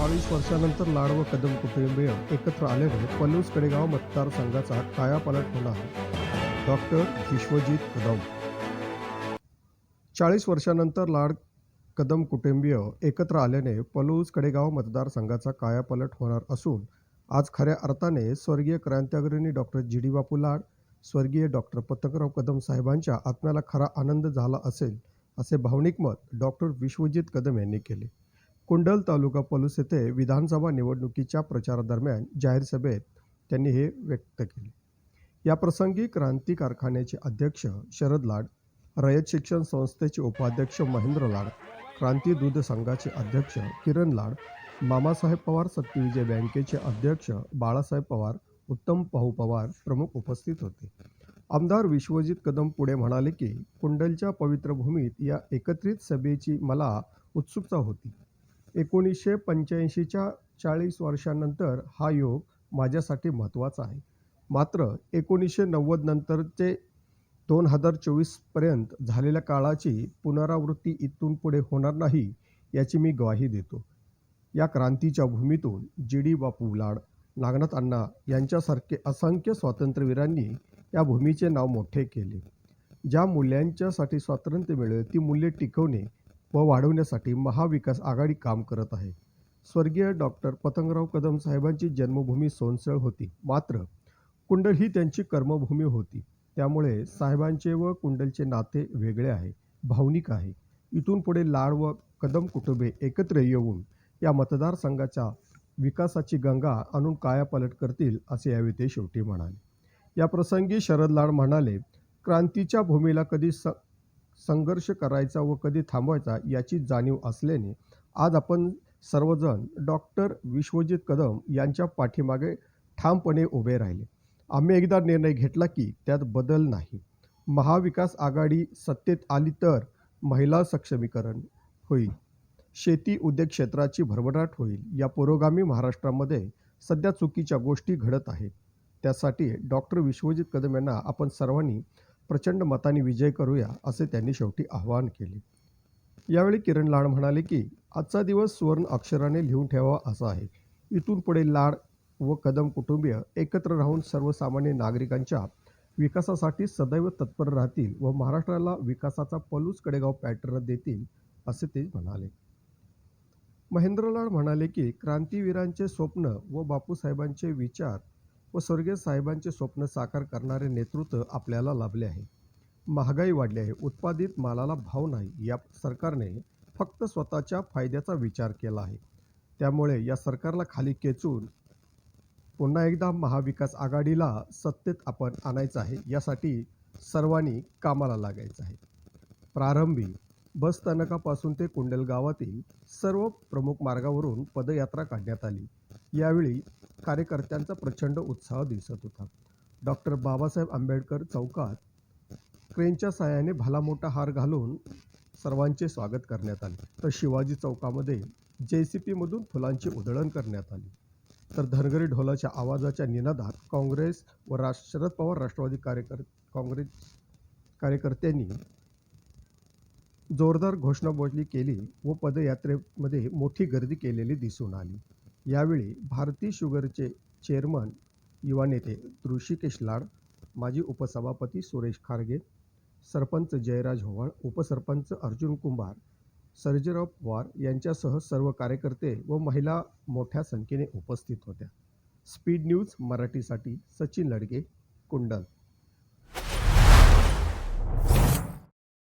40 वर्षानंतर लाड व कदम कुटुंबीय एकत्र आल्याने पलूस कडेगाव मतदारसंघाचा कायापालट होणार. डॉक्टर विश्वजित कदम. 40 वर्षानंतर लाड कदम कुटुंबीय एकत्र आल्याने पलूस कडेगाव मतदारसंघाचा कायापालट होणार असून आज खऱ्या अर्थाने स्वर्गीय क्रांतिअग्रणी डॉक्टर जी डी बापू लाड, स्वर्गीय डॉक्टर पतंगराव कदम साहेबांच्या आत्म्याला खरा आनंद झाला असेल, असे भावनिक मत डॉक्टर विश्वजित कदम यांनी केले. कुंडल तालुका पलूस येथे विधानसभा निवडणुकीच्या प्रचारादरम्यान जाहीर सभेत त्यांनी हे व्यक्त केले. याप्रसंगी क्रांती कारखान्याचे अध्यक्ष शरद लाड, रयत शिक्षण संस्थेचे उपाध्यक्ष महेंद्र लाड, क्रांती दूध संघाचे अध्यक्ष किरण लाड, मामासाहेब पवार सत्यविजय बँकेचे अध्यक्ष बाळासाहेब पवार, उत्तम पाहू पवार प्रमुख उपस्थित होते. आमदार विश्वजित कदम पुढे म्हणाले की कुंडलच्या पवित्र भूमीत या एकत्रित सभेची मला उत्सुकता होती. 1985च्या 40 वर्षांनंतर हा योग माझ्यासाठी महत्त्वाचा आहे. मात्र 1990 नंतरचे 2024पर्यंत झालेल्या काळाची पुनरावृत्ती इथून पुढे होणार नाही याची मी ग्वाही देतो. या क्रांतीच्या भूमीतून जी डी बापू लाड, नागनाथ अण्णा यांच्यासारखे असंख्य स्वातंत्र्यवीरांनी या भूमीचे नाव मोठे केले. ज्या मूल्यांच्यासाठी स्वातंत्र्य मिळेल ती मूल्ये टिकवणे व वाढवण्यासाठी महाविकास आघाडी काम करत आहे. स्वर्गीय डॉक्टर पतंगराव कदम साहेबांची जन्मभूमी सोनसळ होती, मात्र कुंडल ही त्यांची कर्मभूमी होती. त्यामुळे साहेबांचे व कुंडलचे नाते वेगळे आहे, भावनिक आहे. इथून पुढे लाड व कदम कुटुंबे एकत्र येऊन या मतदारसंघाच्या विकासाची गंगा आणून कायापालट करतील, असे यावेळी ते शेवटी म्हणाले. याप्रसंगी शरद लाड म्हणाले, क्रांतीच्या भूमीला कधी संघर्ष करायचा व कधी थांबवायचा याची जाणीव असल्याने आज आपण सर्वजण डॉक्टर विश्वजित कदम यांच्या पाठीमागे ठामपणे उभे राहिले. आम्ही एकदा निर्णय घेतला की त्यात बदल नाही. महाविकास आघाडी सत्तेत आली तर महिला सक्षमीकरण होईल, शेती उद्योग क्षेत्राची भरभराट होईल. या पुरोगामी महाराष्ट्रामध्ये सध्या चुकीच्या गोष्टी घडत आहेत. त्यासाठी डॉक्टर विश्वजित कदम यांना आपण सर्वांनी प्रचंड मताने विजय करूया, असे त्यांनी शेवटी आवाहन केले. यावेळी किरण लाड म्हणाले की आजचा दिवस सुवर्ण अक्षराने लिहून ठेवावा असा आहे. इथून पुढे लाड व कदम कुटुंबीय एकत्र राहून सर्वसामान्य नागरिकांच्या विकासासाठी सदैव तत्पर राहतील व महाराष्ट्राला विकासाचा पलूस कडेगाव पॅटर्न देतील, असे ते म्हणाले. महेंद्र लाड म्हणाले की क्रांतीवीरांचे स्वप्न व बापूसाहेबांचे विचार व स्वर्गीय साहेबांचे स्वप्न साकार करणारे नेतृत्व आपल्याला लाभले आहे. महागाई वाढली आहे, उत्पादित मालाला भाव नाही. या सरकारने फक्त स्वतःच्या फायद्याचा विचार केला आहे. त्यामुळे या सरकारला खाली खेचून पुन्हा एकदा महाविकास आघाडीला सत्तेत आपण आणायचं आहे. यासाठी सर्वांनी कामाला लागायचं आहे. प्रारंभी बस स्थानकापासून ते कुंडल गावातील सर्व प्रमुख मार्गावरून पदयात्रा काढण्यात आली. यावेळी कार्यकर्त्यांचा प्रचंड उत्साह दिसत होता. डॉक्टर बाबासाहेब आंबेडकर चौकात क्रेनच्या साहाय्याने भला मोठा हार घालून सर्वांचे स्वागत करण्यात आले. तर शिवाजी चौकामध्ये JCPमधून फुलांची उधळण करण्यात आली. तर धनगरी ढोलाच्या आवाजाच्या निनादात काँग्रेस व शरद पवार राष्ट्रवादी काँग्रेस कार्यकर्त्यांनी जोरदार घोषणाबाजी केली व पदयात्रेमध्ये मोठी गर्दी केलेली दिसून आली. यावेळी भारती शुगरचे चेअरमन युवा नेते ऋषिकेश लाड, माजी उपसभापती सुरेश खारगे, सरपंच जयराज होवाळ, उपसरपंच अर्जुन कुंभार, सर्जेराव पवार यांच्यासह सर्व कार्यकर्ते व महिला मोठ्या संख्येने उपस्थित होत्या. स्पीड न्यूज मराठीसाठी सचिन लडके, कुंडल.